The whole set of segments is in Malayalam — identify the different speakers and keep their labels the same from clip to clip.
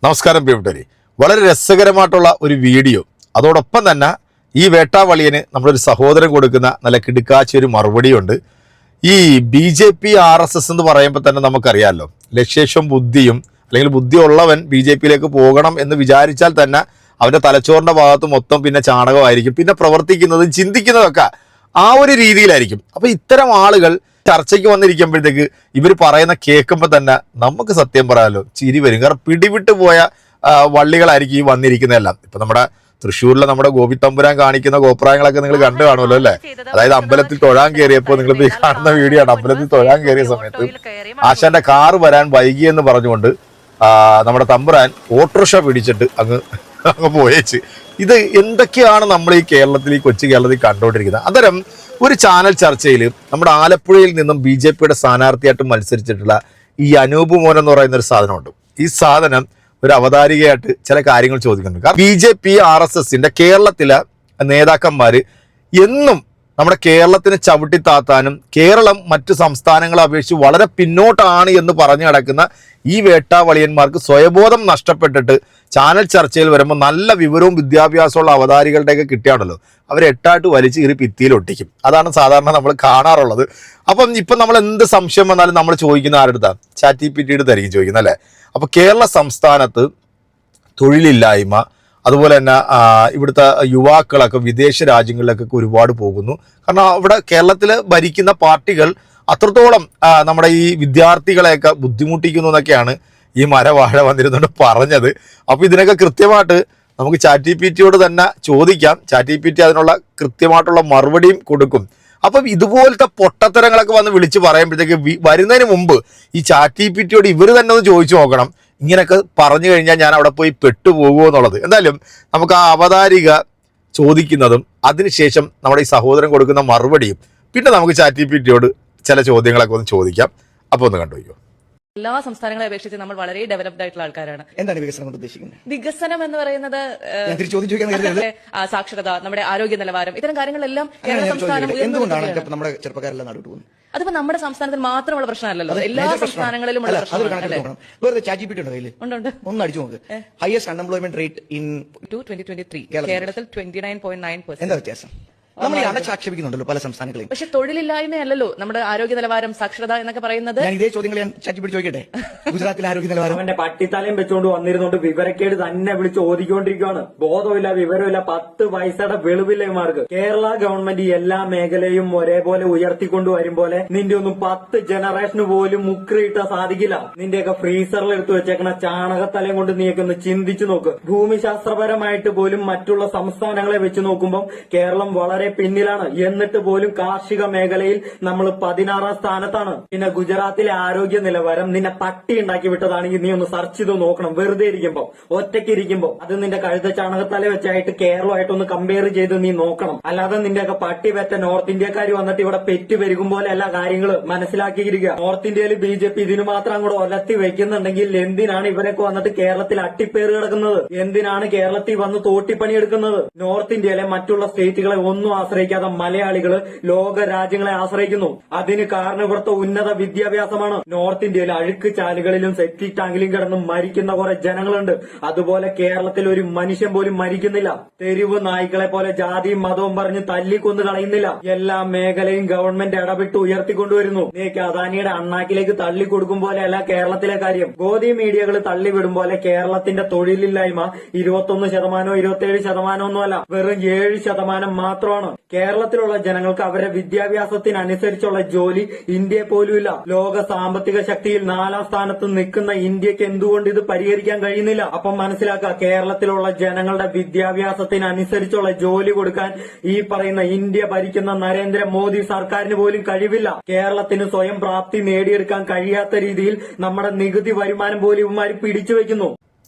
Speaker 1: നമസ്കാരം പ്രിയപ്പെട്ടവരെ, വളരെ രസകരമായിട്ടുള്ള ഒരു വീഡിയോ. അതോടൊപ്പം തന്നെ ഈ വേട്ടാവളിയന് നമ്മളൊരു സഹോദരൻ കൊടുക്കുന്ന നല്ല കിടുക്കാച്ച ഒരു മറുപടിയുണ്ട്. ഈ BJP RSS എന്ന് പറയുമ്പോൾ തന്നെ നമുക്കറിയാമല്ലോ, ലക്ഷ്യേഷവും ബുദ്ധിയും അല്ലെങ്കിൽ ബുദ്ധിയുള്ളവൻ BJPയിലേക്ക് പോകണം എന്ന് വിചാരിച്ചാൽ തന്നെ അവൻ്റെ തലച്ചോറിൻ്റെ ഭാഗത്ത് മൊത്തം പിന്നെ ചാണകമായിരിക്കും. പിന്നെ പ്രവർത്തിക്കുന്നതും ചിന്തിക്കുന്നതൊക്കെ ആ ഒരു രീതിയിലായിരിക്കും. അപ്പോൾ ഇത്തരം ആളുകൾ ചർച്ചയ്ക്ക് വന്നിരിക്കുമ്പോഴത്തേക്ക് ഇവർ പറയുന്ന കേൾക്കുമ്പോൾ തന്നെ നമുക്ക് സത്യം പറയാമല്ലോ ചിരി വരും. കാരണം പിടിവിട്ട് പോയ വള്ളികളായിരിക്കും ഈ വന്നിരിക്കുന്നതെല്ലാം. ഇപ്പം നമ്മുടെ തൃശ്ശൂരിലെ നമ്മുടെ ഗോപിത്തമ്പുരാൻ കാണിക്കുന്ന ഗോപ്രായങ്ങളൊക്കെ നിങ്ങൾ കണ്ടു കാണുമല്ലോ അല്ലേ? അതായത് അമ്പലത്തിൽ തൊഴാൻ കയറിയപ്പോൾ നിങ്ങൾ ഈ കാണുന്ന വീഡിയോ ആണ്. അമ്പലത്തിൽ തൊഴാൻ കയറിയ സമയത്ത് ആശാന്റെ കാറ് വരാൻ വൈകിയെന്ന് പറഞ്ഞുകൊണ്ട് നമ്മുടെ തമ്പുരാൻ ഓട്ടോറിക്ഷ പിടിച്ചിട്ട് അങ്ങ് പോയേച്ച്. ഇത് എന്തൊക്കെയാണ് നമ്മൾ ഈ കേരളത്തിൽ, ഈ കൊച്ചു കേരളത്തിൽ കണ്ടുകൊണ്ടിരിക്കുന്നത്? അന്നേരം ഒരു ചാനൽ ചർച്ചയിൽ നമ്മുടെ ആലപ്പുഴയിൽ നിന്നും BJPയുടെ സ്ഥാനാർത്ഥിയായിട്ട് മത്സരിച്ചിട്ടുള്ള ഈ അനൂപ് മോൻ എന്ന് പറയുന്ന ഒരു സാധനമുണ്ട്. ഈ സാധനം ഒരു അവതാരികയായിട്ട് ചില കാര്യങ്ങൾ ചോദിക്കുന്നുണ്ട്. കാരണം BJP RSSന്റെ കേരളത്തിലെ നേതാക്കന്മാർ എന്നും നമ്മുടെ കേരളത്തിന് ചവിട്ടിത്താത്താനും കേരളം മറ്റു സംസ്ഥാനങ്ങളെ അപേക്ഷിച്ച് വളരെ പിന്നോട്ടാണ് എന്ന് പറഞ്ഞു നടക്കുന്ന ഈ വേട്ടാവളിയന്മാർക്ക് സ്വയബോധം നഷ്ടപ്പെട്ടിട്ട് ചാനൽ ചർച്ചയിൽ വരുമ്പോൾ നല്ല വിവരവും വിദ്യാഭ്യാസമുള്ള അവതാരികളുടെയൊക്കെ കിട്ടിയാണല്ലോ അവരെ എട്ടായിട്ട് വലിച്ച് കീറി ഭിത്തിയിലൊട്ടിക്കും. അതാണ് സാധാരണ നമ്മൾ കാണാറുള്ളത്. അപ്പം ഇപ്പം നമ്മൾ എന്ത് സംശയം വന്നാലും നമ്മൾ ചോദിക്കുന്ന ആരെടുത്താണ്? ChatGPT ആയിരിക്കും ചോദിക്കുന്നത് അല്ലേ? അപ്പോൾ കേരള സംസ്ഥാനത്ത് തൊഴിലില്ലായ്മ, അതുപോലെ തന്നെ ഇവിടുത്തെ യുവാക്കളൊക്കെ വിദേശ രാജ്യങ്ങളിലേക്കൊക്കെ ഒരുപാട് പോകുന്നു. കാരണം അവിടെ കേരളത്തിൽ ഭരിക്കുന്ന പാർട്ടികൾ അത്രത്തോളം നമ്മുടെ ഈ വിദ്യാർത്ഥികളെയൊക്കെ ബുദ്ധിമുട്ടിക്കുന്നു എന്നൊക്കെയാണ് ഈ മരവാഴ വന്നിരുന്നുകൊണ്ട് പറഞ്ഞത്. അപ്പോൾ ഇതിനൊക്കെ കൃത്യമായിട്ട് നമുക്ക് ChatGPTയോട് തന്നെ ചോദിക്കാം. ChatGPT അതിനുള്ള കൃത്യമായിട്ടുള്ള മറുപടിയും കൊടുക്കും. അപ്പം ഇതുപോലത്തെ പൊട്ടത്തരങ്ങളൊക്കെ വന്ന് വിളിച്ച് പറയുമ്പോഴത്തേക്ക് വരുന്നതിന് മുമ്പ് ഈ ChatGPTയോട് ഇവർ തന്നെ ഒന്ന് ചോദിച്ചു നോക്കണം, ഇങ്ങനെയൊക്കെ പറഞ്ഞു കഴിഞ്ഞാൽ ഞാൻ അവിടെ പോയി പെട്ടുപോകുമോ എന്നുള്ളത്. എന്തായാലും നമുക്ക് ആ അവതാരിക ചോദിക്കുന്നതും അതിനുശേഷം നമ്മുടെ ഈ സഹോദരൻ കൊടുക്കുന്ന മറുപടിയും പിന്നെ നമുക്ക് ChatGPTയോട് ചില ചോദ്യങ്ങളൊക്കെ ഒന്ന് ചോദിക്കാം. അപ്പോൾ ഒന്ന് കണ്ടുപോയോ.
Speaker 2: എല്ലാ സംസ്ഥാനങ്ങളെ അപേക്ഷിച്ച് നമ്മൾ വളരെ ഡെവലപ്ഡ് ആയിട്ടുള്ള ആൾക്കാരാണ്.
Speaker 3: എന്താണ് വികസനം കൊണ്ട് ഉദ്ദേശിക്കുന്നത്?
Speaker 2: വികസനം എന്ന് പറയുന്നത് സാക്ഷരത, നമ്മുടെ ആരോഗ്യ നിലവാരം, ഇത്തരം കാര്യങ്ങളെല്ലാം കേരള സംസ്ഥാനം
Speaker 3: എന്തുകൊണ്ടാണ് നമ്മുടെ ചെറുപ്പക്കാരെല്ലാം നാട്ടിൽ പോകുന്നത്?
Speaker 2: അതിപ്പോ നമ്മുടെ സംസ്ഥാനത്തിൽ മാത്രമുള്ള പ്രശ്നമല്ലല്ലോ, എല്ലാ സംസ്ഥാനങ്ങളിലും ഉള്ള പ്രശ്നമാണ്.
Speaker 3: വേറെ ChatGPT ഉണ്ടോ കയ്യിൽ?
Speaker 2: ഉണ്ട്.
Speaker 3: ഒന്ന് അടിച്ചു നോക്ക്. ഹയസ്റ്റ് അൺഎംപ്ലോയ്മെന്റ് റേറ്റ് ഇൻ
Speaker 2: 2023 കേരളത്തിൽ 29.9%.
Speaker 3: എന്താ വ്യത്യാസം? നമ്മൾ അടച്ചാക്ഷേപിക്കുന്നുണ്ടല്ലോ പല സംസ്ഥാനങ്ങളെയും.
Speaker 2: പക്ഷെ തൊഴിലില്ലായ്മയല്ലോ നമ്മുടെ ആരോഗ്യ നിലവാരം, സാക്ഷരത എന്നൊക്കെ പറയുന്നത്.
Speaker 3: ഞാൻ ഇതേ ചോദ്യങ്ങൾ ഞാൻ ChatGPT ചോദിക്കട്ടെ. ഗുജറാത്തിലെ ആരോഗ്യ നിലവാരം
Speaker 4: അവന്റെ പട്ടിത്തലയും വെച്ചുകൊണ്ട് വന്നിരുന്നോണ്ട് വിവരക്കേട് തന്നെ വിളിച്ച് ഓതിക്കൊണ്ടിരിക്കുകയാണ്. ബോധമില്ല, വിവരമില്ല, 10 പൈസയുടെ വെളിവില്ലമാർക്ക്. കേരള ഗവൺമെന്റ് എല്ലാ മേഖലയും ഒരേപോലെ ഉയർത്തിക്കൊണ്ടു വരും പോലെ നിന്റെ ഒന്നും 10 ജനറേഷന് പോലും മുക്രിയിട്ട സാധിക്കില്ല. നിന്റെയൊക്കെ ഫ്രീസറിൽ എടുത്തു വെച്ചേക്കണ ചാണകത്തലയും കൊണ്ട് നീയൊക്കെ ഒന്ന് ചിന്തിച്ചു നോക്ക്. ഭൂമിശാസ്ത്രപരമായിട്ട് പോലും മറ്റുള്ള സംസ്ഥാനങ്ങളെ വെച്ച് നോക്കുമ്പോൾ കേരളം വളരെ പിന്നിലാണ്. എന്നിട്ട് പോലും കാർഷിക മേഖലയിൽ നമ്മൾ 16ാം സ്ഥാനത്താണ്. പിന്നെ ഗുജറാത്തിലെ ആരോഗ്യ നിലവാരം നിന്നെ പട്ടി ഉണ്ടാക്കി വിട്ടതാണെങ്കിൽ നീ ഒന്ന് സെർച്ച് ചെയ്ത് നോക്കണം. വെറുതെ ഇരിക്കുമ്പോ, ഒറ്റയ്ക്ക് ഇരിക്കുമ്പോ അത് നിന്റെ കഴുത ചാണകത്തല വെച്ചായിട്ട് കേരളമായിട്ടൊന്ന് കമ്പയർ ചെയ്ത് നീ നോക്കണം. അല്ലാതെ നിന്റെയൊക്കെ പട്ടി വെറ്റ നോർത്ത് ഇന്ത്യക്കാർ വന്നിട്ട് ഇവിടെ പെറ്റ് പെരുകും പോലെ എല്ലാ കാര്യങ്ങള് മനസ്സിലാക്കിയിരിക്കുക. നോർത്ത് ഇന്ത്യയിൽ BJP ഇതിനു മാത്രം കൂടെ ഒലത്തി വെക്കുന്നുണ്ടെങ്കിൽ എന്തിനാണ് ഇവരൊക്കെ വന്നിട്ട് കേരളത്തിൽ അട്ടിപ്പേറ് കിടക്കുന്നത്? എന്തിനാണ് കേരളത്തിൽ വന്ന് തോട്ടിപ്പണി എടുക്കുന്നത്? നോർത്ത് ഇന്ത്യയിലെ മറ്റുള്ള സ്റ്റേറ്റുകളെ ഒന്നും ആശ്രയിക്കാതെ മലയാളികള് ലോക രാജ്യങ്ങളെ ആശ്രയിക്കുന്നു. അതിന് കാരണം ഇവിടുത്തെ ഉന്നത വിദ്യാഭ്യാസമാണ്. നോർത്ത് ഇന്ത്യയിൽ അഴുക്ക് ചാലുകളിലും സെപ്റ്റിക് ടാങ്കിലും കിടന്നും മരിക്കുന്ന കുറെ ജനങ്ങളുണ്ട്. അതുപോലെ കേരളത്തിൽ ഒരു മനുഷ്യൻ പോലും മരിക്കുന്നില്ല. തെരുവ് നായ്ക്കളെ പോലെ ജാതിയും മതവും പറഞ്ഞ് തല്ലിക്കൊന്നു കളയുന്നില്ല. എല്ലാ മേഖലയും ഗവൺമെന്റ് ഇടപെട്ട് ഉയർത്തിക്കൊണ്ടുവരുന്നു. നീക്ക് അദാനിയുടെ അണ്ണാക്കിലേക്ക് തള്ളിക്കൊടുക്കും പോലെയല്ല കേരളത്തിലെ കാര്യം. ഗോദി മീഡിയകൾ തള്ളിവിടും പോലെ കേരളത്തിന്റെ തൊഴിലില്ലായ്മ 21% 27% ഒന്നുമല്ല, വെറും 7% മാത്രമാണ്. കേരളത്തിലുള്ള ജനങ്ങൾക്ക് അവരുടെ വിദ്യാഭ്യാസത്തിനനുസരിച്ചുള്ള ജോലി ഇന്ത്യയെ പോലുമില്ല. ലോക സാമ്പത്തിക ശക്തിയിൽ 4ാം സ്ഥാനത്ത് നിൽക്കുന്ന ഇന്ത്യക്ക് എന്തുകൊണ്ട് ഇത് പരിഹരിക്കാൻ കഴിയുന്നില്ല? അപ്പം മനസ്സിലാക്കുക, കേരളത്തിലുള്ള ജനങ്ങളുടെ വിദ്യാഭ്യാസത്തിനനുസരിച്ചുള്ള ജോലി കൊടുക്കാൻ ഈ പറയുന്ന ഇന്ത്യ ഭരിക്കുന്ന നരേന്ദ്രമോദി സർക്കാരിന് പോലും കഴിവില്ല. കേരളത്തിന് സ്വയം പ്രാപ്തി നേടിയെടുക്കാൻ കഴിയാത്ത രീതിയിൽ നമ്മുടെ നികുതി വരുമാനം പോലും ഇവന്മാർ പിടിച്ചു വെക്കുന്നു.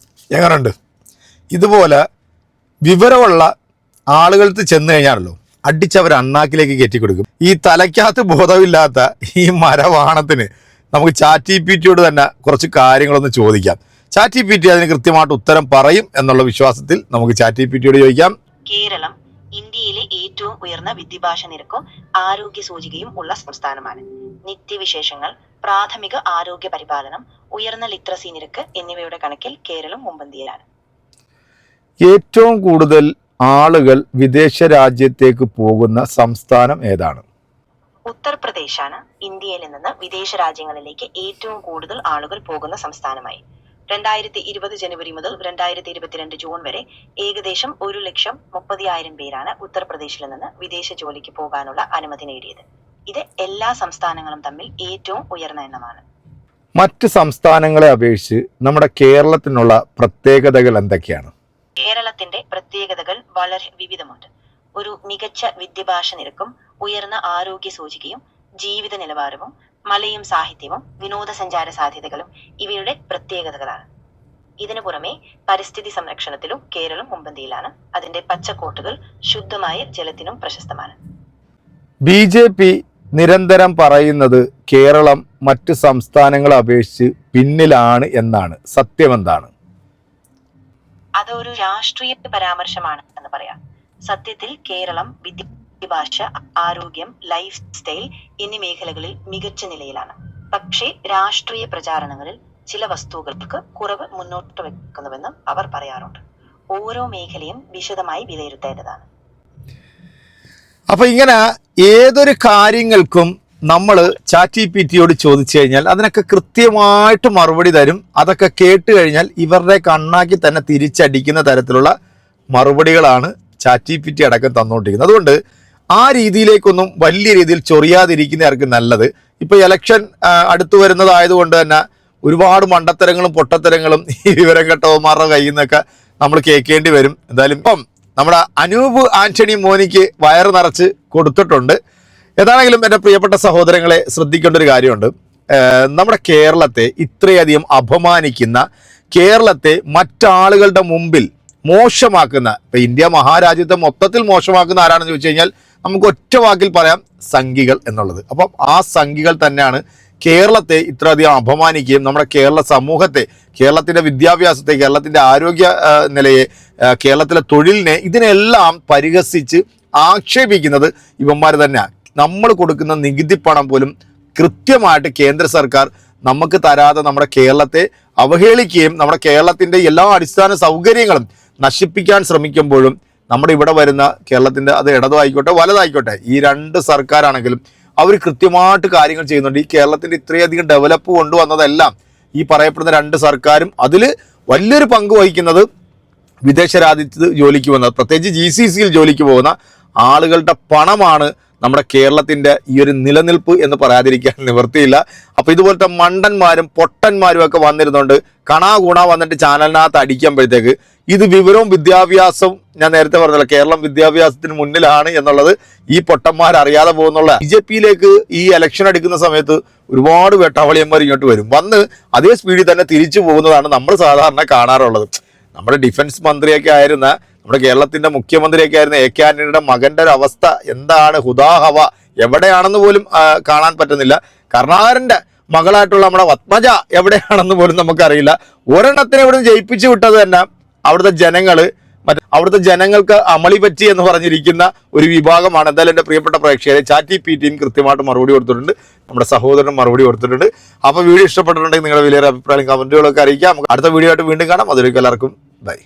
Speaker 1: എങ്ങനെയുണ്ട്? ഇതുപോലെ വിവരമുള്ള ആളുകൾക്ക് ചെന്ന് കഴിഞ്ഞാണല്ലോ അടിച്ചവർ അണ്ണാക്കിലേക്ക് കയറ്റിക്കൊടുക്കും. ഈ തലയ്ക്കകത്ത് ബോധമില്ലാത്ത ഈ മരവാണത്തിന് നമുക്ക് ChatGPTയോട് തന്നെ കുറച്ച് കാര്യങ്ങളൊന്ന് ചോദിക്കാം. ChatGPT അതിന് കൃത്യമായിട്ട് ഉത്തരം പറയും എന്നുള്ള വിശ്വാസത്തിൽ നമുക്ക് ChatGPTയോട് ചോദിക്കാം.
Speaker 5: കേരളം ഇന്ത്യയിലെ ഏറ്റവും ഉയർന്ന വിദ്യാഭ്യാസ നിരക്കും ആരോഗ്യ സൂചികയും ഉള്ള സംസ്ഥാനമാണ്. നിത്യവിശേഷങ്ങൾ, പ്രാഥമിക ആരോഗ്യ പരിപാലനം, ഉയർന്ന ലിറ്ററസി നിരക്ക് എന്നിവയുടെ കണക്കിൽ കേരളം മുൻപന്തിയിലാണ്.
Speaker 1: ഏറ്റവും കൂടുതൽ ആളുകൾ വിദേശ രാജ്യത്തേക്ക് പോകുന്ന സംസ്ഥാനം ഏതാണ്?
Speaker 5: ഉത്തർപ്രദേശാണ് ഇന്ത്യയിൽ നിന്ന് വിദേശ രാജ്യങ്ങളിലേക്ക് ഏറ്റവും കൂടുതൽ ആളുകൾ പോകുന്ന സംസ്ഥാനമായി. 2020 ജനുവരി മുതൽ 2022 ജൂൺ വരെ ഏകദേശം 1,30,000 പേരാണ് ഉത്തർപ്രദേശിൽ നിന്ന് വിദേശ ജോലിക്ക് പോകാനുള്ള അനുമതി നേടിയത്. ഇത് എല്ലാ സംസ്ഥാനങ്ങളും തമ്മിൽ ഏറ്റവും ഉയർന്ന എണ്ണമാണ്.
Speaker 1: മറ്റ് സംസ്ഥാനങ്ങളെ അപേക്ഷിച്ച് നമ്മുടെ കേരളത്തിനുള്ള പ്രത്യേകതകൾ എന്തൊക്കെയാണ്?
Speaker 5: കേരളത്തിന്റെ പ്രത്യേകതകൾ വളരെ വിവിധമുണ്ട്. ഒരു മികച്ച വിദ്യാഭ്യാസ നിരക്കും ഉയർന്ന ആരോഗ്യ സൂചികയും ജീവിത നിലവാരവും മലയും സാഹിത്യവും വിനോദസഞ്ചാര സാധ്യതകളും ഇവയുടെ പ്രത്യേകതകളാണ്. ഇതിനു പുറമെ പരിസ്ഥിതി സംരക്ഷണത്തിലും കേരളം മുൻപന്തിയിലാണ്. അതിന്റെ പച്ചക്കോട്ടുകൾ ശുദ്ധമായ ജലത്തിനും പ്രശസ്തമാണ്.
Speaker 1: BJP നിരന്തരം പറയുന്നത് കേരളം മറ്റ് സംസ്ഥാനങ്ങളെ അപേക്ഷിച്ച് പിന്നിലാണ് എന്നാണ്. സത്യമെന്താണ്?
Speaker 5: അതൊരു രാഷ്ട്രീയ പരാമർശമാണ് എന്ന് പറയാം. സത്യത്തിൽ കേരളം വിദ്യാഭ്യാസ, ആരോഗ്യം, ലൈഫ് സ്റ്റൈൽ എന്നീ മേഖലകളിൽ മികച്ച നിലയിലാണ്. പക്ഷേ രാഷ്ട്രീയ പ്രചാരണങ്ങളിൽ ചില വസ്തുക്കൾക്ക് കുറവ് മുന്നോട്ട് വെക്കുന്നുവെന്നും അവർ പറയാറുണ്ട്. ഓരോ മേഖലയും വിശദമായി വിലയിരുത്തേണ്ടതാണ്.
Speaker 1: അപ്പൊ ഇങ്ങനെ ഏതൊരു കാര്യങ്ങൾക്കും നമ്മൾ ChatGPTയോട് ചോദിച്ചു കഴിഞ്ഞാൽ അതിനൊക്കെ കൃത്യമായിട്ട് മറുപടി തരും. അതൊക്കെ കേട്ട് കഴിഞ്ഞാൽ ഇവരുടെ കണ്ണാക്കി തന്നെ തിരിച്ചടിക്കുന്ന തരത്തിലുള്ള മറുപടികളാണ് ChatGPT അടക്കം തന്നുകൊണ്ടിരിക്കുന്നത്. അതുകൊണ്ട് ആ രീതിയിലേക്കൊന്നും വലിയ രീതിയിൽ ചൊറിയാതിരിക്കുന്നവർക്ക് നല്ലത്. ഇപ്പൊ ഇലക്ഷൻ അടുത്തു വരുന്നതായതുകൊണ്ട് തന്നെ ഒരുപാട് മണ്ടത്തരങ്ങളും പൊട്ടത്തരങ്ങളും ഈ വിവരം കേട്ടവന്മാരുടെ കയ്യിൽ നിന്നൊക്കെ നമ്മൾ കേൾക്കേണ്ടി വരും. എന്തായാലും ഇപ്പം നമ്മുടെ അനൂപ് ആന്റണി മോനിക്ക് വയറ് നിറച്ച് കൊടുത്തിട്ടുണ്ട്. ഏതാണെങ്കിലും എൻ്റെ പ്രിയപ്പെട്ട സഹോദരങ്ങളെ ശ്രദ്ധിക്കേണ്ട ഒരു കാര്യമുണ്ട്. നമ്മുടെ കേരളത്തെ ഇത്രയധികം അപമാനിക്കുന്ന, കേരളത്തെ മറ്റാളുകളുടെ മുമ്പിൽ മോശമാക്കുന്ന, ഇപ്പം ഇന്ത്യ മഹാരാജ്യത്തെ മൊത്തത്തിൽ മോശമാക്കുന്ന ആരാണെന്ന് ചോദിച്ചു കഴിഞ്ഞാൽ നമുക്ക് ഒറ്റ വാക്കിൽ പറയാം, സംഘികൾ എന്നുള്ളത്. അപ്പം ആ സംഘികൾ തന്നെയാണ് കേരളത്തെ ഇത്രയധികം അപമാനിക്കുകയും നമ്മുടെ കേരള സമൂഹത്തെ, കേരളത്തിൻ്റെ വിദ്യാഭ്യാസത്തെ, കേരളത്തിൻ്റെ ആരോഗ്യ നിലയെ, കേരളത്തിലെ തൊഴിലിനെ, ഇതിനെല്ലാം പരിഹസിച്ച് ആക്ഷേപിക്കുന്നത് ഇവന്മാർ തന്നെയാണ്. നമ്മൾ കൊടുക്കുന്ന നികുതി പണം പോലും കൃത്യമായിട്ട് കേന്ദ്ര സർക്കാർ നമുക്ക് തരാതെ നമ്മുടെ കേരളത്തെ അവഹേളിക്കുകയും നമ്മുടെ കേരളത്തിൻ്റെ എല്ലാ അടിസ്ഥാന സൗകര്യങ്ങളും നശിപ്പിക്കാൻ ശ്രമിക്കുമ്പോഴും നമ്മുടെ ഇവിടെ വരുന്ന കേരളത്തിൻ്റെ, അത് ഇടതായിക്കോട്ടെ വലതായിക്കോട്ടെ, ഈ രണ്ട് സർക്കാരാണെങ്കിലും അവർ കൃത്യമായിട്ട് കാര്യങ്ങൾ ചെയ്യുന്നുണ്ട്. ഈ കേരളത്തിൻ്റെ ഇത്രയധികം ഡെവലപ്പ് കൊണ്ടുവന്നതെല്ലാം ഈ പറയപ്പെടുന്ന രണ്ട് സർക്കാരും അതിൽ വലിയൊരു പങ്ക് വഹിക്കുന്നത് വിദേശ രാജ്യത്ത് ജോലിക്ക് വന്നത്, പ്രത്യേകിച്ച് GCCയിൽ ജോലിക്ക് പോകുന്ന ആളുകളുടെ പണമാണ് നമ്മുടെ കേരളത്തിൻ്റെ ഈ ഒരു നിലനിൽപ്പ് എന്ന് പറയാതിരിക്കാൻ നിവൃത്തിയില്ല. അപ്പോൾ ഇതുപോലത്തെ മണ്ടന്മാരും പൊട്ടന്മാരും ഒക്കെ വന്നിരുന്നുകൊണ്ട് കണാകൂണ വന്നിട്ട് ചാനലിനകത്ത് അടിക്കുമ്പോഴത്തേക്ക് ഇത് വിവരവും വിദ്യാഭ്യാസവും, ഞാൻ നേരത്തെ പറഞ്ഞല്ലോ കേരളം വിദ്യാഭ്യാസത്തിന് മുന്നിലാണ് എന്നുള്ളത് ഈ പൊട്ടന്മാർ അറിയാതെ പോകുന്നുള്ള. BJPയിലേക്ക് ഈ ഇലക്ഷൻ എടുക്കുന്ന സമയത്ത് ഒരുപാട് വേട്ടാവളിയന്മാർ ഇങ്ങോട്ട് വരും, വന്ന് അതേ സ്പീഡിൽ തന്നെ തിരിച്ചു പോകുന്നതാണ് നമ്മൾ സാധാരണ കാണാറുള്ളത്. നമ്മുടെ ഡിഫൻസ് മന്ത്രിയൊക്കെ ആയിരുന്ന, നമ്മുടെ കേരളത്തിന്റെ മുഖ്യമന്ത്രിയൊക്കെ ആയിരുന്ന AK ആന്റണിയുടെ മകന്റെ ഒരു അവസ്ഥ എന്താണ്, ഹുദാഹവ എവിടെയാണെന്ന് പോലും കാണാൻ പറ്റുന്നില്ല. കരുണാകരന്റെ മകളായിട്ടുള്ള നമ്മുടെ പത്മജ എവിടെയാണെന്ന് പോലും നമുക്കറിയില്ല. ഒരെണ്ണത്തിനെ ഇവിടെ ജയിപ്പിച്ചു വിട്ടത് തന്നെ അവിടുത്തെ ജനങ്ങൾക്ക് അമളി പറ്റി എന്ന് പറഞ്ഞിരിക്കുന്ന ഒരു വിഭാഗമാണ്. എന്തായാലും എൻ്റെ പ്രിയപ്പെട്ട പ്രേക്ഷകരെ, ChatGPTയും കൃത്യമായിട്ട് മറുപടി കൊടുത്തിട്ടുണ്ട്, നമ്മുടെ സഹോദരനും മറുപടി കൊടുത്തിട്ടുണ്ട്. അപ്പോൾ വീഡിയോ ഇഷ്ടപ്പെട്ടിട്ടുണ്ടെങ്കിൽ നിങ്ങളുടെ വലിയ അഭിപ്രായം കമന്റുകളൊക്കെ അറിയിക്കാം. അടുത്ത വീഡിയോ ആയിട്ട് വീണ്ടും കാണാം. അതിലേക്ക് എല്ലാവർക്കും ബൈ.